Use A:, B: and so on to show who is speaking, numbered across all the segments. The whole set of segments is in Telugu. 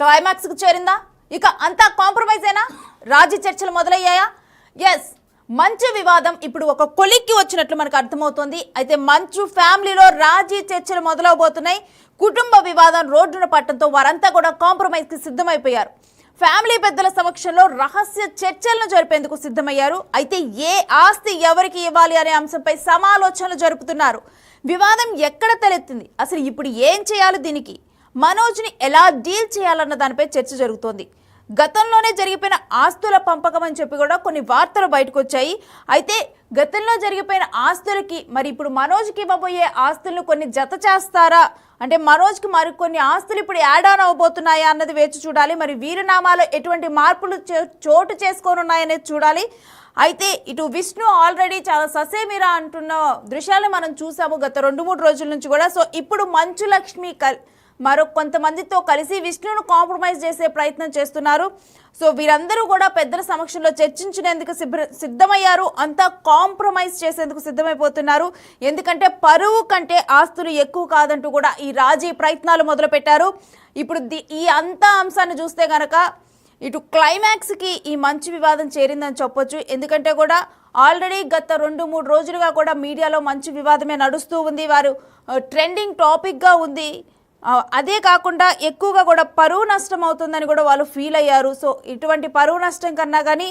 A: క్లైమాక్స్ కు చేరిందా? ఇక అంతా కాంప్రమైజేనా? రాజీ చర్చలు మొదలయ్యాయా? ఎస్, మంచు వివాదం ఇప్పుడు ఒక కొలిక్కి వచ్చినట్లు మనకు అర్థమవుతోంది. అయితే మంచు ఫ్యామిలీలో రాజీ చర్చలు మొదలవబోతున్నాయి. కుటుంబ వివాదం రోడ్డున పట్టడంతో వారంతా కూడా కాంప్రమైజ్ కి సిద్ధమైపోయారు. ఫ్యామిలీ పెద్దల సమక్షంలో రహస్య చర్చలను జరిపేందుకు సిద్ధమయ్యారు. అయితే ఏ ఆస్తి ఎవరికి ఇవ్వాలి అనే అంశంపై సమాలోచనలు జరుపుతున్నారు. వివాదం ఎక్కడ తలెత్తింది, అసలు ఇప్పుడు ఏం చేయాలి, దీనికి మనోజ్ని ఎలా డీల్ చేయాలన్న దానిపై చర్చ జరుగుతోంది. గతంలోనే జరిగిపోయిన ఆస్తుల పంపకం అని చెప్పి కూడా కొన్ని వార్తలు బయటకు వచ్చాయి. అయితే గతంలో జరిగిపోయిన ఆస్తులకి మరి ఇప్పుడు మనోజ్కి ఇవ్వబోయే ఆస్తులను కొన్ని జత చేస్తారా, అంటే మనోజ్కి మరికొన్ని ఆస్తులు ఇప్పుడు యాడ్ ఆన్ అవబోతున్నాయా అన్నది వేచి చూడాలి. మరి వీరునామాలో ఎటువంటి మార్పులు చోటు చేసుకోనున్నాయనేది చూడాలి. అయితే ఇటు విష్ణు ఆల్రెడీ చాలా ససేమిరా అంటున్న దృశ్యాలు మనం చూసాము గత 2-3 రోజుల నుంచి కూడా. సో ఇప్పుడు మంచు లక్ష్మి మరో కొంతమందితో కలిసి విష్ణును కాంప్రమైజ్ చేసే ప్రయత్నం చేస్తున్నారు. సో వీరందరూ కూడా పెద్దల సమక్షంలో చర్చించేందుకు సిద్ధమయ్యారు. అంతా కాంప్రమైజ్ చేసేందుకు సిద్ధమైపోతున్నారు. ఎందుకంటే పరువు కంటే ఆస్తులు ఎక్కువ కాదంటూ కూడా ఈ రాజీ ప్రయత్నాలు మొదలుపెట్టారు. ఇప్పుడు ఈ అంతా అంశాన్ని చూస్తే గనక ఇటు క్లైమాక్స్కి ఈ మంచు వివాదం చేరిందని చెప్పొచ్చు. ఎందుకంటే కూడా ఆల్రెడీ గత 2-3 రోజులుగా కూడా మీడియాలో మంచు వివాదమే నడుస్తూ ఉంది. వారు ట్రెండింగ్ టాపిక్గా ఉంది. అదే కాకుండా ఎక్కువగా కూడా పరువు నష్టం అవుతుందని కూడా వాళ్ళు ఫీల్ అయ్యారు. సో ఇటువంటి పరువు నష్టం కన్నా కానీ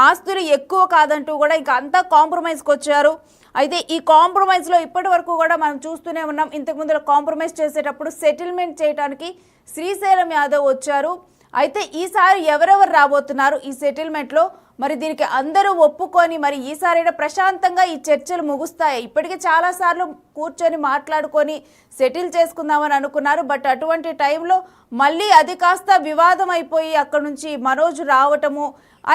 A: ఆస్తులు ఎక్కువ కాదంటూ కూడా ఇంకా అంతా కాంప్రమైజ్కి వచ్చారు. అయితే ఈ కాంప్రమైజ్లో ఇప్పటి వరకు కూడా మనం చూస్తూనే ఉన్నాం. ఇంతకుముందు కాంప్రమైజ్ చేసేటప్పుడు సెటిల్మెంట్ చేయడానికి శ్రీశైలం యాదవ్ వచ్చారు. అయితే ఈసారి ఎవరెవరు రాబోతున్నారు ఈ సెటిల్మెంట్లో, మరి దీనికి అందరూ ఒప్పుకొని మరి ఈసారైనా ప్రశాంతంగా ఈ చర్చలు ముగుస్తాయి. ఇప్పటికే చాలాసార్లు కూర్చొని మాట్లాడుకొని సెటిల్ చేసుకుందామని అనుకున్నారు. బట్ అటువంటి టైంలో మళ్ళీ అది కాస్త వివాదం అయిపోయి అక్కడ నుంచి మనోజ్ రావటము,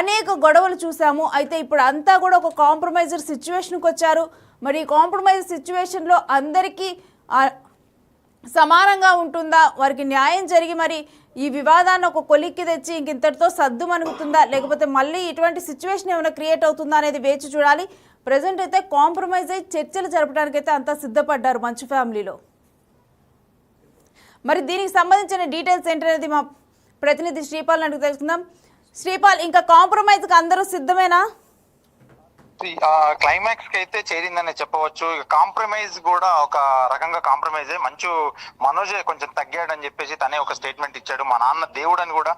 A: అనేక గొడవలు చూసాము. అయితే ఇప్పుడు అంతా కూడా ఒక కాంప్రమైజర్ సిచ్యువేషన్కి వచ్చారు. మరి ఈ కాంప్రమైజ్ సిచ్యువేషన్లో అందరికీ సమానంగా ఉంటుందా, వారికి న్యాయం జరిగి మరి ఈ వివాదాన్ని ఒక కొలిక్కి తెచ్చి ఇంతటితో సద్దు మనుగుతుందా, లేకపోతే మళ్ళీ ఇటువంటి సిచ్యువేషన్ ఏమైనా క్రియేట్ అవుతుందా అనేది వేచి చూడాలి. ప్రజెంట్ అయితే కాంప్రమైజ్ అయ్యి చర్చలు జరపడానికి అయితే అంతా సిద్ధపడ్డారు మంచు ఫ్యామిలీలో. మరి దీనికి సంబంధించిన డీటెయిల్స్ ఏంటనేది మా ప్రతినిధి శ్రీపాల్ అడిగి తెలుసుకుందాం. శ్రీపాల్, ఇంకా కాంప్రమైజ్కి అందరూ సిద్ధమేనా?
B: క్లైమాక్స్ కి అయితే చేరిందని చెప్పవచ్చు. కాంప్రమైజ్ కూడా ఒక రకంగా కాంప్రమైజ్ మంచు మనోజ్ కొంచెం తగ్గాడని చెప్పేసి తనే ఒక స్టేట్మెంట్ ఇచ్చాడు. మా నాన్న దేవుడు అని కూడా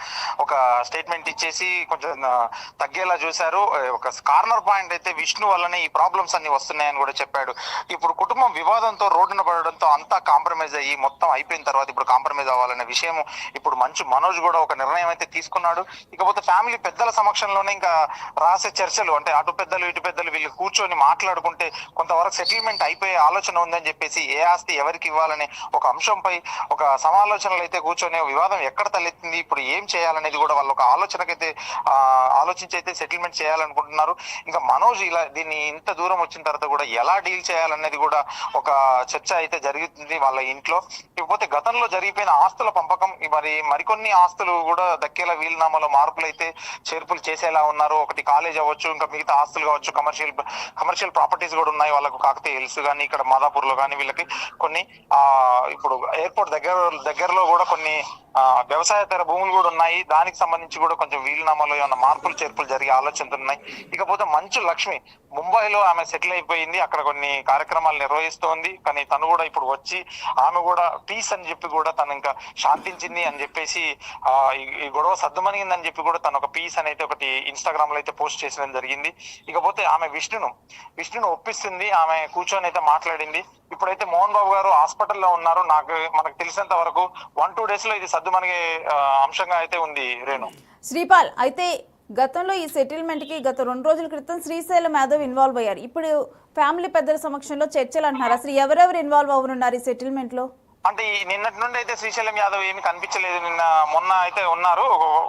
B: ఒక స్టేట్మెంట్ ఇచ్చేసి కొంచెం తగ్గేలా చూశారు. ఒక కార్నర్ పాయింట్ అయితే విష్ణు వల్లనే ఈ ప్రాబ్లమ్స్ అన్ని వస్తున్నాయని కూడా చెప్పాడు. ఇప్పుడు కుటుంబం వివాదంతో రోడ్డున పడడంతో అంతా కాంప్రమైజ్ అయ్యి మొత్తం అయిపోయిన తర్వాత ఇప్పుడు కాంప్రమైజ్ అవ్వాలనే విషయం ఇప్పుడు మనోజ్ కూడా ఒక నిర్ణయం అయితే తీసుకున్నాడు. ఇకపోతే ఫ్యామిలీ పెద్దల సమక్షంలోనే ఇంకా రహస్య చర్చలు, అంటే అటు పెద్దలు ఇటు పెద్దలు వీళ్ళు కూర్చొని మాట్లాడుకుంటే కొంతవరకు సెటిల్మెంట్ అయిపోయే ఆలోచన ఉందని చెప్పేసి ఏ ఆస్తి ఎవరికి ఇవ్వాలనే ఒక అంశంపై ఒక సమాలోచనలు అయితే కూర్చొని వివాదం ఎక్కడ తలెత్తింది, ఇప్పుడు ఏం చేయాలనేది కూడా వాళ్ళు ఒక ఆలోచించి అయితే సెటిల్మెంట్ చేయాలనుకుంటున్నారు. ఇంకా మనోజ్ ఇలా దీన్ని ఇంత దూరం వచ్చిన తర్వాత కూడా ఎలా డీల్ చేయాలనేది కూడా ఒక చర్చ అయితే జరుగుతుంది వాళ్ళ ఇంట్లో. ఇకపోతే గతంలో జరిగిపోయిన ఆస్తుల పంపకం, మరికొన్ని ఆస్తులు కూడా దక్కేలా వీలునామాలో మార్పులు అయితే చేర్పులు చేసేలా ఉన్నారు. ఒకటి కాలేజ్ అవ్వచ్చు, ఇంకా మిగతా ఆస్తులు కావచ్చు, కమర్షియల్ ప్రాపర్టీస్ కూడా ఉన్నాయి వాళ్ళకు. కాకతీయ హిల్స్ కానీ ఇక్కడ మాదాపూర్ లో కానీ వీళ్ళకి కొన్ని ఇప్పుడు ఎయిర్పోర్ట్ దగ్గరలో కూడా కొన్ని వ్యవసాయేతర భూములు కూడా ఉన్నాయి. దానికి సంబంధించి కూడా కొంచెం వీలునామాలో ఏమైనా మార్పులు చేర్పులు జరిగే ఆలోచనలు ఉన్నాయి. ఇకపోతే మంచు లక్ష్మి ముంబైలో ఆమె సెటిల్ అయిపోయింది, అక్కడ కొన్ని కార్యక్రమాలు నిర్వహిస్తోంది. కానీ తను కూడా ఇప్పుడు వచ్చి ఆమె కూడా పీస్ అని చెప్పి కూడా తను ఇంకా శాంతించింది అని చెప్పేసి ఈ గొడవ సద్దుమనిగిందని చెప్పి కూడా తను ఒక పీస్ అని అయితే ఒకటి ఇన్స్టాగ్రామ్ లో అయితే పోస్ట్ చేసడం జరిగింది. ఇకపోతే ఆమె విష్ణును ఒప్పిస్తుంది. ఆమె కూర్చొని అయితే మాట్లాడింది. ఇప్పుడైతే మోహన్ బాబు గారు హాస్పిటల్లో ఉన్నారు. మనకు తెలిసినంత వరకు 1-2 days లో ఇది సద్దుమనిగే అంశంగా అయితే ఉంది. రేణు,
A: శ్రీపాల్, అయితే గతంలో ఈ సెటిల్మెంట్ కి గత 2 రోజుల క్రితం శ్రీశైలం యాదవ్ ఇన్వాల్వ్ అయ్యారు. ఇప్పుడు ఫ్యామిలీ పెద్దల సమక్షంలో చర్చలు అంటున్నారు. అసలు ఎవరెవరు ఇన్వాల్వ్ అవునున్నారు ఈ సెటిల్మెంట్ లో?
B: అంటే ఈ నిన్నటి నుండి అయితే శ్రీశైలం యాదవ్ ఏమి కనిపించలేదు. మొన్న అయితే ఉన్నారు,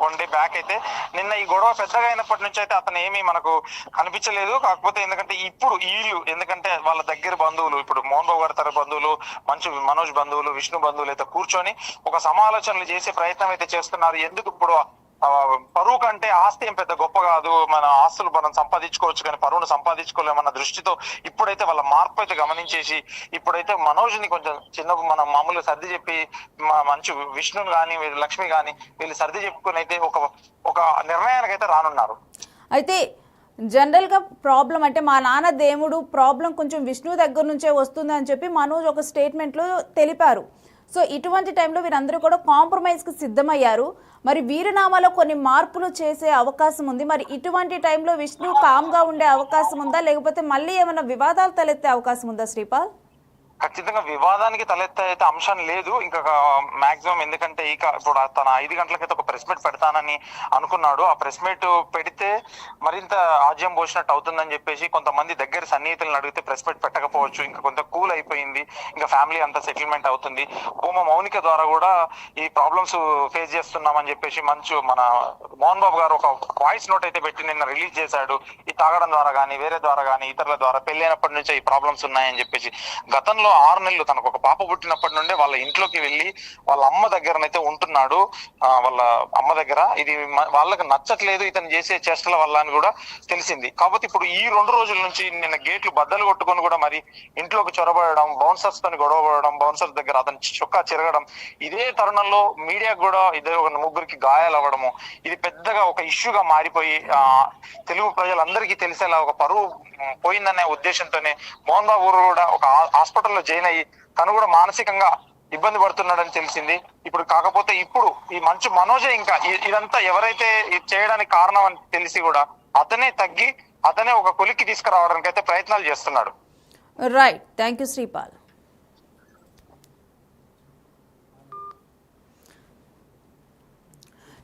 B: 1 day బ్యాక్ అయితే. నిన్న ఈ గొడవ పెద్దగా అయినప్పటి నుంచి అయితే అతను ఏమీ మనకు కనిపించలేదు. కాకపోతే ఎందుకంటే ఇప్పుడు ఎందుకంటే వాళ్ళ దగ్గర బంధువులు, ఇప్పుడు మోహన్ బాబు గారి తరఫు బంధువులు, మనోజ్ బంధువులు, విష్ణు బంధువులు అయితే కూర్చొని ఒక సమాలోచనలు చేసే ప్రయత్నం అయితే చేస్తున్నారు. ఎందుకు ఇప్పుడు పరువు కంటే ఆస్తి ఏం పెద్ద గొప్ప కాదు, మన ఆస్తులు మనం సంపాదించుకోవచ్చు కానీ పరువును సంపాదించుకోలేమన్న దృష్టితో ఇప్పుడైతే వాళ్ళ మార్పు అయితే గమనించేసి ఇప్పుడైతే మనోజ్ని కొంచెం చిన్న మనం మామూలుగా సర్ది చెప్పి మంచి విష్ణుని కానీ లక్ష్మి కానీ వీళ్ళు సర్ది చెప్పుకుని అయితే ఒక నిర్ణయానికి అయితే రానున్నారు.
A: అయితే జనరల్గా ప్రాబ్లం అంటే మా నాన్న దేవుడు ప్రాబ్లం కొంచెం విష్ణు దగ్గర నుంచే వస్తుంది అని చెప్పి మనోజ్ ఒక స్టేట్మెంట్లో తెలిపారు. సో ఇటువంటి టైంలో వీరందరూ కూడా కాంప్రమైజ్కి సిద్ధమయ్యారు. మరి వీరునామాలో కొన్ని మార్పులు చేసే అవకాశం ఉంది. మరి ఇటువంటి టైంలో విష్ణు కామ్గా ఉండే అవకాశం ఉందా, లేకపోతే మళ్ళీ ఏమైనా వివాదాలు తలెత్తే అవకాశం ఉందా శ్రీపాల్?
B: ఖచ్చితంగా వివాదానికి తలెత్తే అయితే అంశం లేదు ఇంకా మాక్సిమం. ఎందుకంటే ఇప్పుడు తన 5 గంటలకైతే ఒక ప్రెస్ మీట్ పెడతానని అనుకున్నాడు. ఆ ప్రెస్ మీట్ పెడితే మరింత ఆజ్యం పోసినట్టు అవుతుందని చెప్పేసి కొంతమంది దగ్గర సన్నిహితులను అడిగితే ప్రెస్ మీట్ పెట్టకపోవచ్చు, ఇంకా కొంత కూల్ అయిపోయింది, ఇంకా ఫ్యామిలీ అంతా సెటిల్మెంట్ అవుతుంది. మౌనిక ద్వారా కూడా ఈ ప్రాబ్లమ్స్ ఫేస్ చేస్తున్నామని చెప్పేసి మన మోహన్ బాబు గారు ఒక వాయిస్ నోట్ అయితే పెట్టి నిన్న రిలీజ్ చేశాడు. ఈ తాగడం ద్వారా కానీ వేరే ద్వారా కానీ ఇతరుల ద్వారా పెళ్ళైనప్పటి నుంచే ఈ ప్రాబ్లమ్స్ ఉన్నాయని చెప్పేసి. గతంలో 6 నెలలు తనకు ఒక పాప పుట్టినప్పటి నుండే వాళ్ళ ఇంట్లోకి వెళ్ళి వాళ్ళ అమ్మ దగ్గరనైతే ఉంటున్నాడు. వాళ్ళ అమ్మ దగ్గర ఇది వాళ్ళకి నచ్చట్లేదు ఇతను చేసే చేష్టల వల్ల అని కూడా తెలిసింది. కాబట్టి ఇప్పుడు ఈ 2 రోజుల నుంచి నిన్న గేట్లు బద్దలు కొట్టుకొని కూడా మరి ఇంట్లోకి చొరబడడం, బౌన్సర్స్ తోని గొడవ పడడం, బౌన్సర్స్ దగ్గర అతని చొక్కా చెరగడం, ఇదే తరుణంలో మీడియాకు కూడా ఇదే ఒక 3 గాయాలు అవ్వడము, ఇది పెద్దగా ఒక ఇష్యూగా మారిపోయి తెలుగు ప్రజలందరికీ తెలిసేలా ఒక పరువు పోయిందనే ఉద్దేశంతోనే మోహన్ బాబు కూడా ఒక హాస్పిటల్లో జాయిన్ అయ్యి తను కూడా మానసికంగా ఇబ్బంది పడుతున్నాడని తెలిసింది. కాకపోతే ఇప్పుడు ఈ మంచు మనోజే ఇంకా ఇదంతా ఎవరైతే చేయడానికి కారణం అని తెలిసి కూడా అతనే తగ్గి అతనే ఒక కొలిక్కి తీసుకురావడానికి అయితే ప్రయత్నాలు చేస్తున్నాడు.
A: Right, thank you Sripal.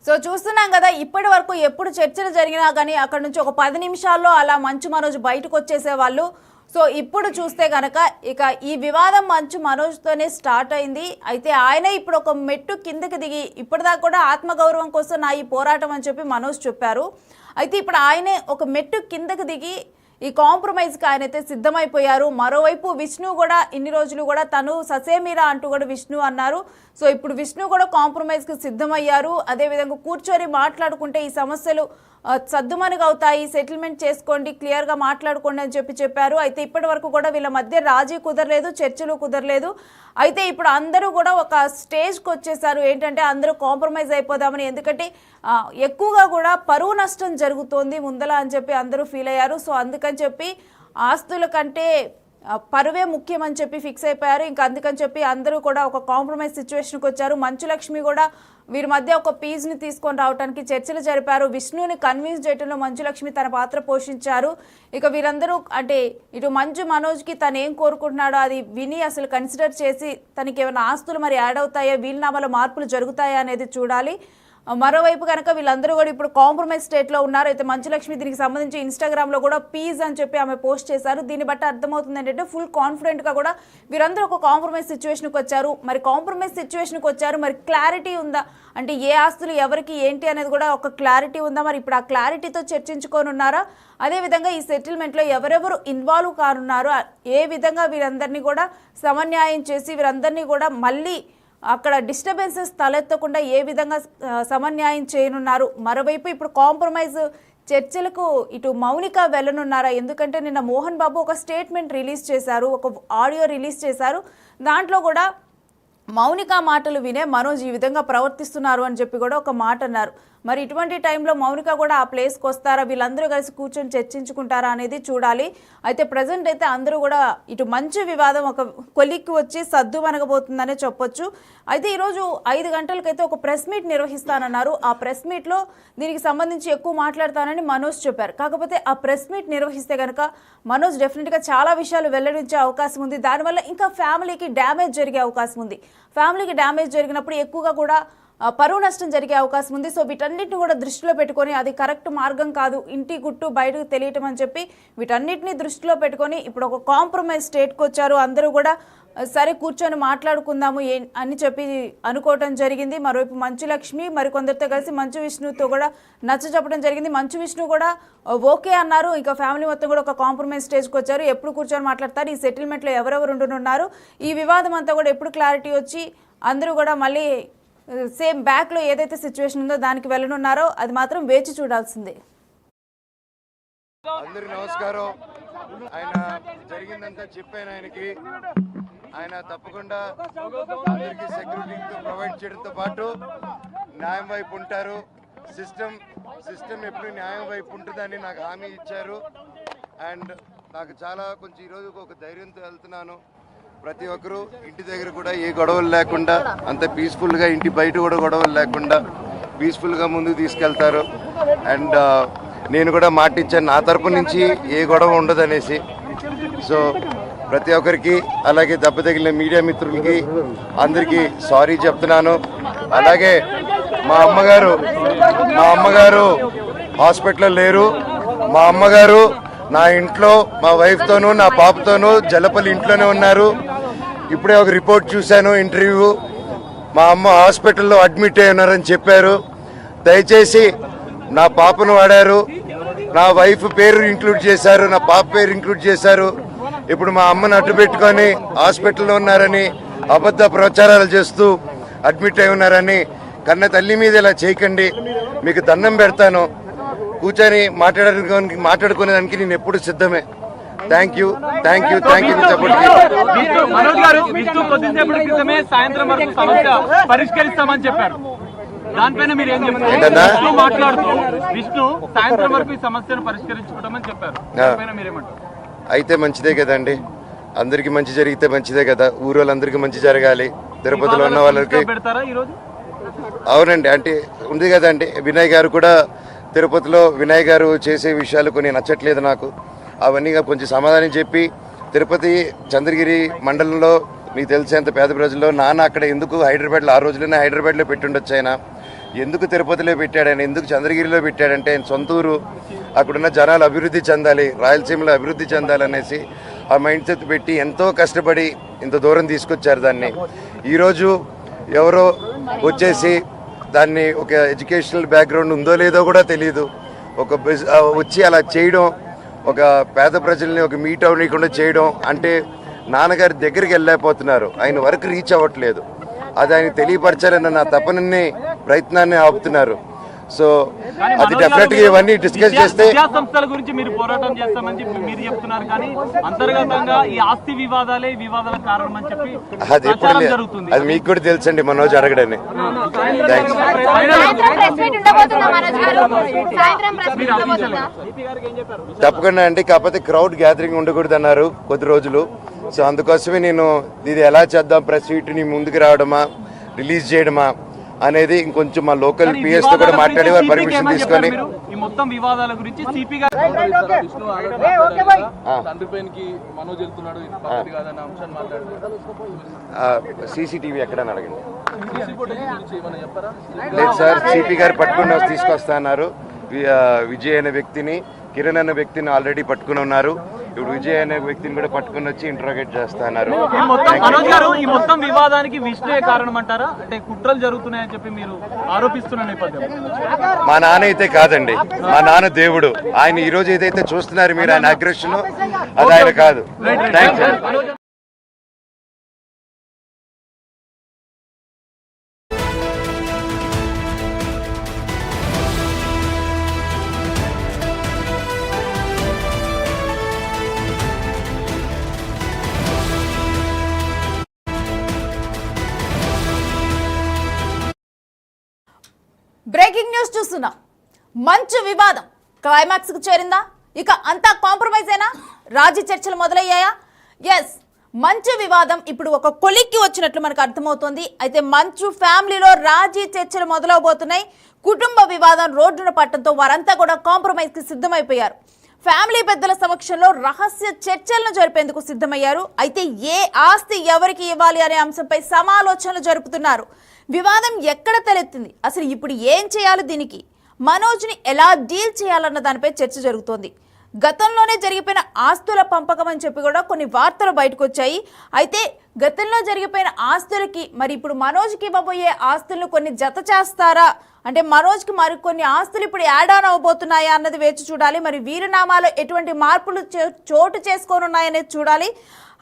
A: So చూస్తున్నాం కదా, ఇప్పటి వరకు ఎప్పుడు చర్చలు జరిగినా కానీ అక్కడ నుంచి ఒక 10 నిమిషాల్లో అలా మంచు మనోజ్ బయటకు వచ్చేసేవాళ్ళు. సో ఇప్పుడు చూస్తే కనుక ఇక ఈ వివాదం మంచు మనోజ్తోనే స్టార్ట్ అయింది. అయితే ఆయనే ఇప్పుడు ఒక మెట్టు కిందకి దిగి ఇప్పటిదాకా కూడా ఆత్మగౌరవం కోసం నా ఈ పోరాటం అని చెప్పి మనోజ్ చెప్పారు. అయితే ఇప్పుడు ఆయనే ఒక మెట్టు కిందకి దిగి ఈ కాంప్రమైజ్కి ఆయనైతే సిద్ధమైపోయారు. మరోవైపు విష్ణు కూడా ఇన్ని రోజులు కూడా తను ససేమిరా అంటూ కూడా విష్ణు అన్నారు. సో ఇప్పుడు విష్ణు కూడా కాంప్రమైజ్కి సిద్ధమయ్యారు. అదేవిధంగా కూర్చొని మాట్లాడుకుంటే ఈ సమస్యలు సద్దుమణిగా అవుతాయి, సెటిల్మెంట్ చేసుకోండి, క్లియర్గా మాట్లాడుకోండి అని చెప్పారు. అయితే ఇప్పటి వరకు కూడా వీళ్ళ మధ్య రాజీ కుదరలేదు, చర్చలు కుదరలేదు. అయితే ఇప్పుడు అందరూ కూడా ఒక స్టేజ్కి వచ్చేసారు. ఏంటంటే అందరూ కాంప్రమైజ్ అయిపోదామని, ఎందుకంటే ఎక్కువగా కూడా పరువు నష్టం జరుగుతోంది ముందల అని చెప్పి అందరూ ఫీల్ అయ్యారు. సో అందుకని చెప్పి ఆస్తుల కంటే పరువే ముఖ్యం అని చెప్పి ఫిక్స్ అయిపోయారు. ఇంకా అందుకని చెప్పి అందరూ కూడా ఒక కాంప్రమైజ్ సిచ్యువేషన్కి వచ్చారు. మంచు లక్ష్మి కూడా వీరి మధ్య ఒక పీస్ని తీసుకొని రావడానికి చర్చలు జరిపారు. విష్ణుని కన్విన్స్ చేయడంలో మంచు లక్ష్మి తన పాత్ర పోషించారు. ఇక వీరందరూ అంటే ఇటు మంచు మనోజ్కి తను ఏం కోరుకుంటున్నాడో అది విని అసలు కన్సిడర్ చేసి తనకి ఏమైనా ఆస్తులు మరి యాడ్ అవుతాయా, వీలునామాలో మార్పులు జరుగుతాయా అనేది చూడాలి. మరోవైపు కనుక వీళ్ళందరూ కూడా ఇప్పుడు కాంప్రమైజ్ స్టేట్లో ఉన్నారు. అయితే మంచు లక్ష్మి దీనికి సంబంధించి ఇన్స్టాగ్రామ్లో కూడా పీజ్ అని చెప్పి ఆమె పోస్ట్ చేశారు. దీన్ని బట్టి అర్థమవుతుంది ఏంటంటే ఫుల్ కాన్ఫిడెంట్గా కూడా వీరందరూ ఒక కాంప్రమైజ్ సిచ్యువేషన్కి వచ్చారు. మరి కాంప్రమైజ్ సిచ్యువేషన్కి వచ్చారు, మరి క్లారిటీ ఉందా అంటే ఏ ఆస్తులు ఎవరికి ఏంటి అనేది కూడా ఒక క్లారిటీ ఉందా, మరి ఇప్పుడు ఆ క్లారిటీతో చర్చించుకొని ఉన్నారా, అదేవిధంగా ఈ సెటిల్మెంట్లో ఎవరెవరు ఇన్వాల్వ్ కానున్నారు, ఏ విధంగా వీరందరినీ కూడా సమన్యాయం చేసి వీరందరినీ కూడా మళ్ళీ అక్కడ డిస్టర్బెన్సెస్ తలెత్తకుండా ఏ విధంగా సమన్యాయం చేయనున్నారు. మరోవైపు ఇప్పుడు కాంప్రమైజ్ చర్చలకు ఇటు మౌనిక వెళ్ళనున్నారా, ఎందుకంటే నిన్న మోహన్ బాబు ఒక స్టేట్మెంట్ రిలీజ్ చేశారు, ఒక ఆడియో రిలీజ్ చేశారు. దాంట్లో కూడా మౌనిక మాటలు వినే మనోజ్ ఈ విధంగా ప్రవర్తిస్తున్నారు అని చెప్పి కూడా ఒక మాట అన్నారు. మరి ఇటువంటి టైంలో మౌనిక కూడా ఆ ప్లేస్కి వస్తారా, వీళ్ళందరూ కలిసి కూర్చొని చర్చించుకుంటారా అనేది చూడాలి. అయితే ప్రజెంట్ అయితే అందరూ కూడా ఇటు మంచి వివాదం ఒక కొలిక్కి వచ్చి సద్దు మనగబోతుందనే చెప్పొచ్చు. అయితే ఈరోజు 5 గంటలకైతే ఒక ప్రెస్ మీట్ నిర్వహిస్తానన్నారు. ఆ ప్రెస్ మీట్లో దీనికి సంబంధించి ఎక్కువ మాట్లాడతానని మనోజ్ చెప్పారు. కాకపోతే ఆ ప్రెస్ మీట్ నిర్వహిస్తే కనుక మనోజ్ డెఫినెట్గా చాలా విషయాలు వెల్లడించే అవకాశం ఉంది. దానివల్ల ఇంకా ఫ్యామిలీకి డ్యామేజ్ జరిగే అవకాశం ఉంది. ఫ్యామిలీకి డ్యామేజ్ జరిగినప్పుడు ఎక్కువగా కూడా పరువు నష్టం జరిగే అవకాశం ఉంది. సో వీటన్నిటిని కూడా దృష్టిలో పెట్టుకొని అది కరెక్ట్ మార్గం కాదు, ఇంటి గుట్టు బయటకు తెలియటం అని చెప్పి వీటన్నిటిని దృష్టిలో పెట్టుకొని ఇప్పుడు ఒక కాంప్రమైజ్ స్టేట్కి వచ్చారు. అందరూ కూడా సరే కూర్చొని మాట్లాడుకుందాము అని చెప్పి అనుకోవటం జరిగింది. మరోవైపు మంచు లక్ష్మి మరికొందరితో కలిసి మంచు విష్ణుతో కూడా నచ్చ చెప్పడం జరిగింది. మంచు విష్ణు కూడా ఓకే అన్నారు. ఇంకా ఫ్యామిలీ మొత్తం కూడా ఒక కాంప్రమైజ్ స్టేజ్కి వచ్చారు. ఎప్పుడు కూర్చొని మాట్లాడతారు, ఈ సెటిల్మెంట్లో ఎవరెవరు ఉంటున్నారు, ఈ వివాదం అంతా కూడా ఎప్పుడు క్లారిటీ వచ్చి అందరూ కూడా మళ్ళీ సేమ్ బ్యాక్లో ఏదైతే సిచ్యువేషన్ ఉందో దానికి వెళ్ళనున్నారో అది మాత్రం వేచి చూడాల్సిందే.
C: అందరికి నమస్కారం. ఆయన జరిగిందంతా చెప్పాను ఆయనకి. ఆయన తప్పకుండా అందరికీ సెక్యూరిటీతో ప్రొవైడ్ చేయడంతో పాటు న్యాయం వైపు ఉంటారు. సిస్టమ్ ఎప్పుడు న్యాయం వైపు ఉంటుందని నాకు హామీ ఇచ్చారు. అండ్ నాకు చాలా కొంచెం ఈరోజు ఒక ధైర్యంతో వెళ్తున్నాను. ప్రతి ఒక్కరూ ఇంటి దగ్గర కూడా ఏ గొడవలు లేకుండా అంత పీస్ఫుల్గా, ఇంటి బయట కూడా గొడవలు లేకుండా పీస్ఫుల్గా ముందుకు తీసుకెళ్తారు. అండ్ నేను కూడా మాట ఇచ్చాను నా తరపు నుంచి ఏ గొడవ ఉండదనేసి. సో ప్రతి ఒక్కరికి, అలాగే దెబ్బ తగిలిన మీడియా మిత్రులకి అందరికీ సారీ చెప్తున్నాను. అలాగే మా అమ్మగారు హాస్పిటల్లో లేరు. మా అమ్మగారు నా ఇంట్లో మా వైఫ్తోనూ నా పాపతోనూ జలపల్లి ఇంట్లోనే ఉన్నారు. ఇప్పుడే ఒక రిపోర్ట్ చూశాను, ఇంటర్వ్యూ. మా అమ్మ హాస్పిటల్లో అడ్మిట్ అయి ఉన్నారని చెప్పారు. దయచేసి నా పాపను వాడారు, నా వైఫ్ పేరు ఇంక్లూడ్ చేశారు, నా పాప పేరు ఇంక్లూడ్ చేశారు. ఇప్పుడు మా అమ్మను అడ్డు పెట్టుకొని హాస్పిటల్లో ఉన్నారని అబద్ధ ప్రచారాలు చేస్తూ అడ్మిట్ అయి ఉన్నారని కన్న తల్లి మీద ఇలా చేయకండి. మీకు దండం పెడతాను. కూర్చొని మాట్లాడుకునేదానికి నేను ఎప్పుడు సిద్ధమే. Thank you.
D: మనోజ్ గారు విష్ణు కొద్దిసేపటి క్రితమే సాయంత్రం వరకు సమస్య పరిష్కరిస్తామని చెప్పారు. దానిపైన మీరు ఏం చెప్తారు? మాట్లాడుతూ విష్ణు సాయంత్రం వరకు ఈ సమస్యను పరిష్కరించుకుంటామని చెప్పారు. దానిపైన మీరేమంటారు?
C: అయితే మంచిదే కదండి. అందరికి మంచి జరిగితే మంచిదే కదా. ఊరోళ్ళందరికీ మంచి జరగాలి. తిరుపతిలో ఉన్న వాళ్ళకి
D: పెడతారా ఈరోజు?
C: అవునండి, అంటే ఉంది కదండి. వినయ్ గారు కూడా తిరుపతిలో వినయ్ గారు చేసే విషయాలు కొన్ని నచ్చట్లేదు నాకు. అవన్నీ కొంచెం సమాధానం చెప్పి, తిరుపతి చంద్రగిరి మండలంలో మీకు తెలిసేంత పేద ప్రజల్లో నాన్న అక్కడ ఎందుకు హైదరాబాద్లో, ఆ రోజుల్లోనే హైదరాబాద్లో పెట్టుండొచ్చు. ఆయన ఎందుకు తిరుపతిలో పెట్టాడు, ఆయన ఎందుకు చంద్రగిరిలో పెట్టాడంటే ఆయన సొంతూరు, అక్కడున్న జనాలు అభివృద్ధి చెందాలి, రాయలసీమలో అభివృద్ధి చెందాలనేసి ఆ మైండ్ సెట్ పెట్టి ఎంతో కష్టపడి ఇంత దూరం తీసుకొచ్చారు దాన్ని. ఈరోజు ఎవరో వచ్చేసి దాన్ని ఒక ఎడ్యుకేషనల్ బ్యాక్గ్రౌండ్ ఉందో లేదో కూడా తెలియదు, వచ్చి అలా చేయడం, ఒక పేద ప్రజల్ని ఒక మీట్ అవ్వకుండా చేయడం అంటే నాన్నగారి దగ్గరికి వెళ్ళలేకపోతున్నారు, ఆయన వరకు రీచ్ అవ్వట్లేదు. అది ఆయన తెలియపరచాలన్న నా తపనని ప్రయత్నాన్ని ఆపుతున్నారు. సో అది డెఫినెట్ గా ఇవన్నీ డిస్కస్ చేస్తే
D: సంస్థల గురించి మీరు పోరాటం చేస్తామని చెప్పి మీరు చెప్తున్నారు, కానీ అంతర్గతంగా ఈ ఆస్తి వివాదాలే వివాదాల కారణం అని చెప్పి
C: అది ఎప్పుడు జరుగుతుంది. అది మీకు కూడా తెలుసండి, మనోజ్ అడగడని. తప్పకుండా అండి. కాకపోతే క్రౌడ్ గ్యాదరింగ్ ఉండకూడదు అన్నారు కొద్ది రోజులు. సో అందుకోసమే నేను ఇది ఎలా చేద్దాం, ప్రెస్ మీట్ని ముందుకు రావడమా, రిలీజ్ చేయడమా అనేది ఇంకొంచెం మా లోకల్ పిఎస్ తో కూడా మాట్లాడి వారు పర్మిషన్ తీసుకొని
D: ఈ మొత్తం వివాదాల గురించి సిపి గారు
C: సీసీటీవీ ఎక్కడని అడగండి. లేదు సార్, సిపి గారు పట్టుకుని తీసుకొస్తా అన్నారు. విజయ్ అనే వ్యక్తిని, కిరణ్ అనే వ్యక్తిని ఆల్రెడీ పట్టుకుని ఉన్నారు. ఇప్పుడు విజయ్ అనే వ్యక్తిని కూడా పట్టుకుని వచ్చి ఇంట్రోగేట్ చేస్తున్నారు.
D: ఈ మొత్తం వివాదానికి విష్ణుయే కారణం అంటారా? అంటే కుట్రలు జరుగుతున్నాయని చెప్పి మీరు ఆరోపిస్తున్న నేపథ్యం.
C: మా నాన్న అయితే కాదండి, మా నాన్న దేవుడు. ఆయన ఈ రోజు ఏదైతే చూస్తున్నారు మీరు, ఆయన అగ్రెషన్, అది ఆయన కాదు. థ్యాంక్స్.
A: బ్రేకింగ్ న్యూస్ చూస్తున్నాం. మంచు వివాదం క్లైమాక్స్ కు చేరిందా? ఇక అంతా కాంప్రమైజ్ అయినా? రాజీ చర్చలు మొదలయ్యాయా? ఎస్, మంచు వివాదం ఇప్పుడు ఒక కొలిక్కి వచ్చినట్లు మనకు అర్థమవుతోంది. అయితే మంచు ఫ్యామిలీలో రాజీ చర్చలు మొదలవబోతున్నాయి. కుటుంబ వివాదం రోడ్డున పట్టడంతో వారంతా కూడా కాంప్రమైజ్ కి సిద్ధమైపోయారు. ఫ్యామిలీ పెద్దల సమక్షంలో రహస్య చర్చలను జరిపేందుకు సిద్ధమయ్యారు. అయితే ఏ ఆస్తి ఎవరికి ఇవ్వాలి అనే అంశంపై సమాలోచనలు జరుపుతున్నారు. వివాదం ఎక్కడ తలెత్తింది, అసలు ఇప్పుడు ఏం చేయాలి, దీనికి మనోజ్ని ఎలా డీల్ చేయాలన్న దానిపై చర్చ జరుగుతోంది. గతంలోనే జరిగిపోయిన ఆస్తుల పంపకం అని చెప్పి కూడా కొన్ని వార్తలు బయటకు వచ్చాయి. అయితే గతంలో జరిగిపోయిన ఆస్తులకి మరి ఇప్పుడు మనోజ్కి ఇవ్వబోయే ఆస్తులను కొన్ని జత చేస్తారా, అంటే మనోజ్కి మరికొన్ని ఆస్తులు ఇప్పుడు యాడ్ ఆన్ అవబోతున్నాయా అన్నది వేచి చూడాలి. మరి వీరునామాలో ఎటువంటి మార్పులు చోటు చేసుకోనున్నాయనేది చూడాలి.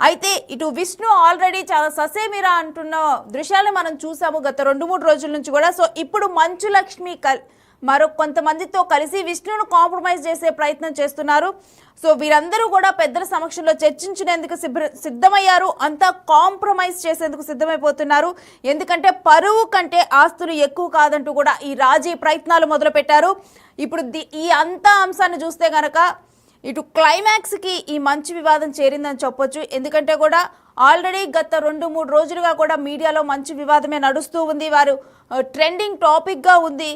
A: అయితే ఇటు విష్ణు ఆల్రెడీ చాలా ససేమిరా అంటున్న దృశ్యాలను మనం చూసాము గత 2-3 రోజుల నుంచి కూడా. సో ఇప్పుడు మంచు లక్ష్మి మరో కొంతమందితో కలిసి విష్ణును కాంప్రమైజ్ చేసే ప్రయత్నం చేస్తున్నారు. సో వీరందరూ కూడా పెద్దల సమక్షంలో చర్చించినందుకు సిద్ధమయ్యారు. అంతా కాంప్రమైజ్ చేసేందుకు సిద్ధమైపోతున్నారు. ఎందుకంటే పరువు కంటే ఆస్తులు ఎక్కువ కాదంటూ కూడా ఈ రాజీ ప్రయత్నాలు మొదలుపెట్టారు. ఇప్పుడు ఈ అంతా అంశాన్ని చూస్తే గనక ఇటు క్లైమాక్స్కి ఈ మంచు వివాదం చేరిందని చెప్పొచ్చు. ఎందుకంటే కూడా ఆల్రెడీ గత 2-3 రోజులుగా కూడా మీడియాలో మంచు వివాదమే నడుస్తూ ఉంది. వారు ట్రెండింగ్ టాపిక్గా ఉంది.